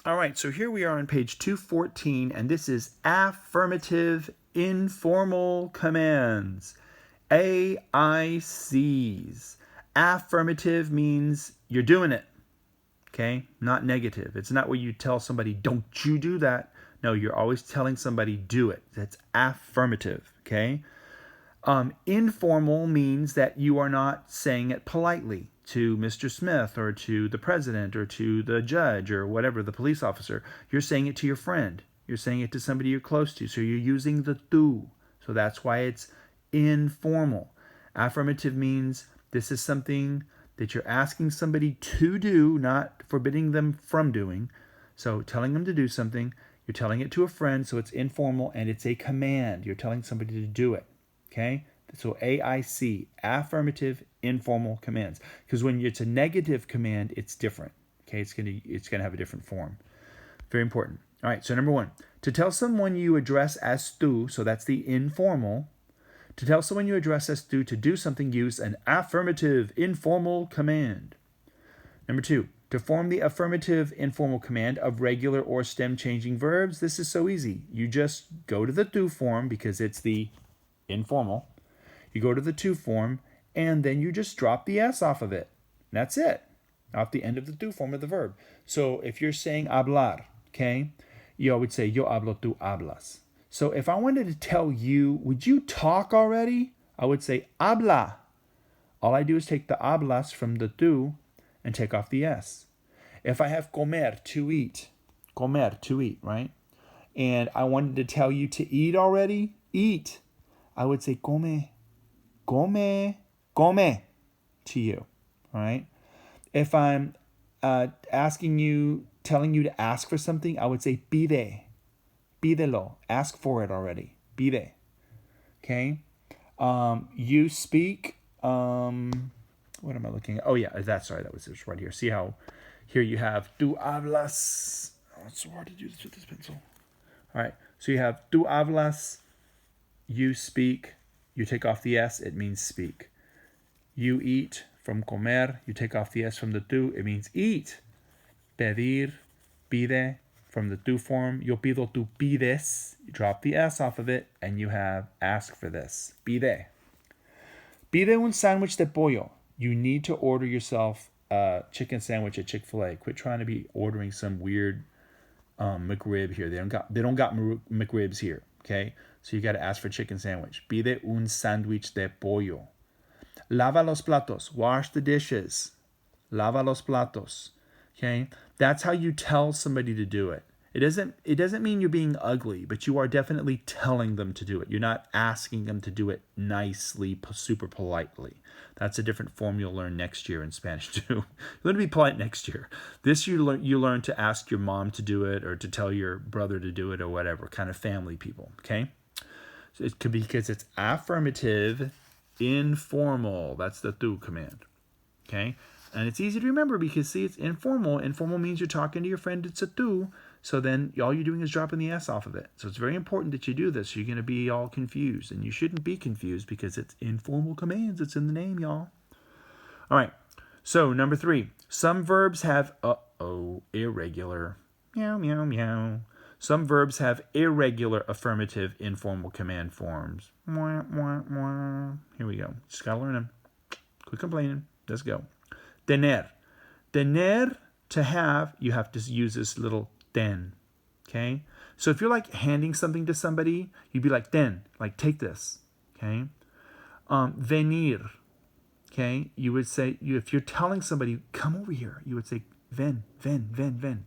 All right, so here we are on page 214, and this is affirmative informal commands, AICs. Affirmative means you're doing it, okay? Not negative. It's not where you tell somebody, don't you do that. No, you're always telling somebody, do it. That's affirmative, okay? Informal means that you are not saying it politely to Mr. Smith or to the president or to the judge or whatever, the police officer. You're saying it to your friend. You're saying it to somebody you're close to. So you're using the tu. So that's why it's informal. Affirmative means this is something that you're asking somebody to do, not forbidding them from doing. So telling them to do something, you're telling it to a friend, so it's informal and it's a command. You're telling somebody to do it. Okay? So AIC, affirmative informal commands. Because when it's a negative command, it's different. Okay? It's gonna have a different form. Very important. All right, so number 1. To tell someone you address as tu, so that's the informal. To tell someone you address as tu to do something, use an affirmative informal command. Number 2. To form the affirmative informal command of regular or stem changing verbs, this is so easy. You just go to the tu form because it's the informal. You go to the tu form and then you just drop the S off of it. And that's it. Off the end of the tu form of the verb. So if you're saying hablar, okay, you would say yo hablo, tú hablas. So if I wanted to tell you, would you talk already? I would say habla. All I do is take the hablas from the tu and take off the S. If I have comer, to eat, right? And I wanted to tell you to eat already, eat. I would say come to you, all right? If I'm telling you to ask for something, I would say pídelo, ask for it already, pide, okay? You speak, what am I looking at? Oh yeah, that's right, that was just right here. See how here you have tú hablas. Oh, it's so hard to do this with this pencil. All right, so you have tú hablas, you speak, you take off the S, it means speak. You eat, from comer, you take off the S from the tu, it means eat. Pedir, pide, from the tu form, yo pido, tú pides, you drop the S off of it, and you have ask for this. Pide. Pide un sándwich de pollo. You need to order yourself a chicken sandwich at Chick-fil-A. Quit trying to be ordering some weird McRib here. They don't got McRibs here, okay? So you got to ask for chicken sandwich. Pide un sándwich de pollo. Lava los platos. Wash the dishes. Lava los platos. Okay? That's how you tell somebody to do it. It doesn't mean you're being ugly, but you are definitely telling them to do it. You're not asking them to do it nicely, super politely. That's a different form you'll learn next year in Spanish too. You're going to be polite next year. This you learn to ask your mom to do it or to tell your brother to do it or whatever, kind of family people, okay? So it could be because it's affirmative, informal. That's the tu command, okay? And it's easy to remember because, see, it's informal. Informal means you're talking to your friend. It's a tu. So then all you're doing is dropping the S off of it. So it's very important that you do this. You're going to be all confused. And you shouldn't be confused because it's informal commands. It's in the name, y'all. All right. So number 3. Some verbs have, irregular. Meow, meow, meow. Some verbs have irregular affirmative informal command forms. Mwah, mwah, mwah. Here we go. Just got to learn them. Quit complaining. Let's go. Tener. Tener, to have, you have to use this little ten. Okay? So if you're like handing something to somebody, you'd be like, ten, like take this. Okay? Venir. Okay? You would say, if you're telling somebody, come over here, you would say, ven, ven, ven, ven.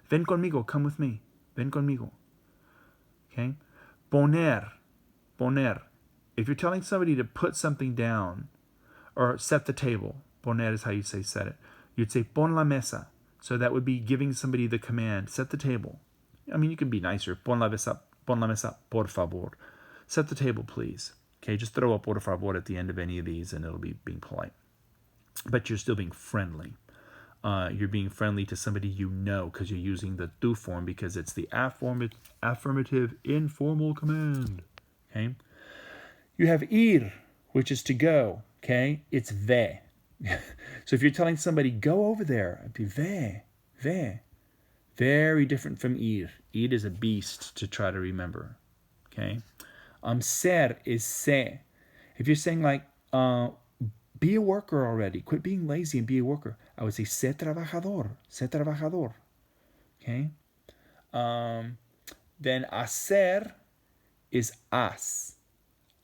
Ven conmigo, come with me. Ven conmigo. Okay? Poner. Poner. If you're telling somebody to put something down or set the table, poner is how you say set it. You'd say pon la mesa. So that would be giving somebody the command, set the table. I mean, you can be nicer. Pon la mesa, por favor. Set the table, please. Okay, just throw a por favor at the end of any of these and it'll be being polite. But you're still being friendly. You're being friendly to somebody you know because you're using the tu form because it's the affirmative informal command. Okay? You have ir, which is to go. Okay? It's ve. So if you're telling somebody, go over there, it'd be ve, Very different from ir. Ir is a beast to try to remember. Okay? Ser is se. If you're saying like, be a worker already. Quit being lazy and be a worker. I would say sé trabajador. Sé trabajador. Okay? Then hacer is as.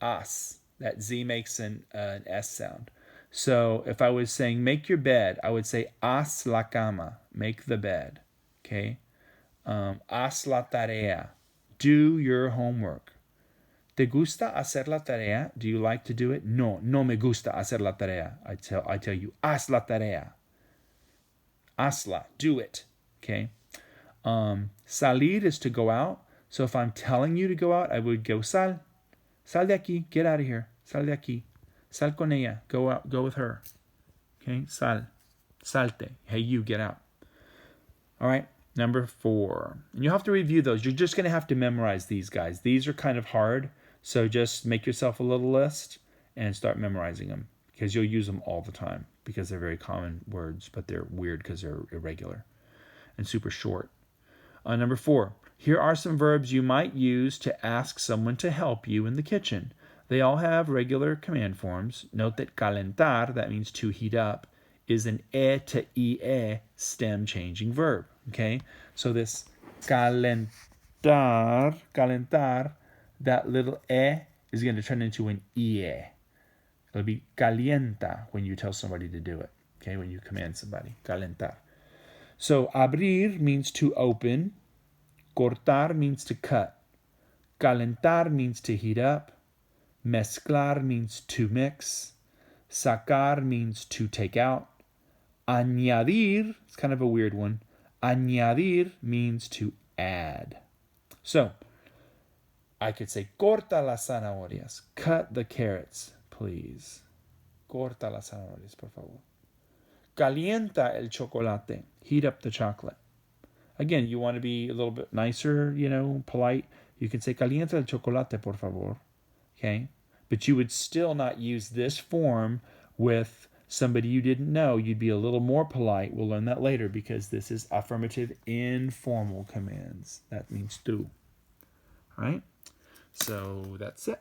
As. That Z makes an S sound. So if I was saying make your bed, I would say haz la cama. Make the bed. Okay? Haz la tarea. Do your homework. ¿Te gusta hacer la tarea? Do you like to do it? No, no me gusta hacer la tarea. I tell you, haz la tarea. Hazla, do it. Okay? Salir is to go out. So if I'm telling you to go out, I would go sal. Sal de aquí, get out of here. Sal de aquí. Sal con ella, go out, go with her. Okay? Sal. Salte. Hey, you, get out. All right? Number 4. And you'll have to review those. You're just going to have to memorize these guys. These are kind of hard. So just make yourself a little list and start memorizing them because you'll use them all the time because they're very common words, but they're weird because they're irregular and super short. Number 4, here are some verbs you might use to ask someone to help you in the kitchen. They all have regular command forms. Note that calentar, that means to heat up, is an e to ie stem changing verb. Okay, so this calentar, that little e is going to turn into an ie. It'll be calienta when you tell somebody to do it. Okay, when you command somebody, calentar. So abrir means to open. Cortar means to cut. Calentar means to heat up. Mezclar means to mix. Sacar means to take out. Añadir, it's kind of a weird one. Añadir means to add. So, I could say, corta las zanahorias. Cut the carrots, please. Corta las zanahorias, por favor. Calienta el chocolate. Heat up the chocolate. Again, you want to be a little bit nicer, polite. You can say, calienta el chocolate, por favor. Okay? But you would still not use this form with somebody you didn't know. You'd be a little more polite. We'll learn that later because this is affirmative informal commands. That means tú. All right? So that's it.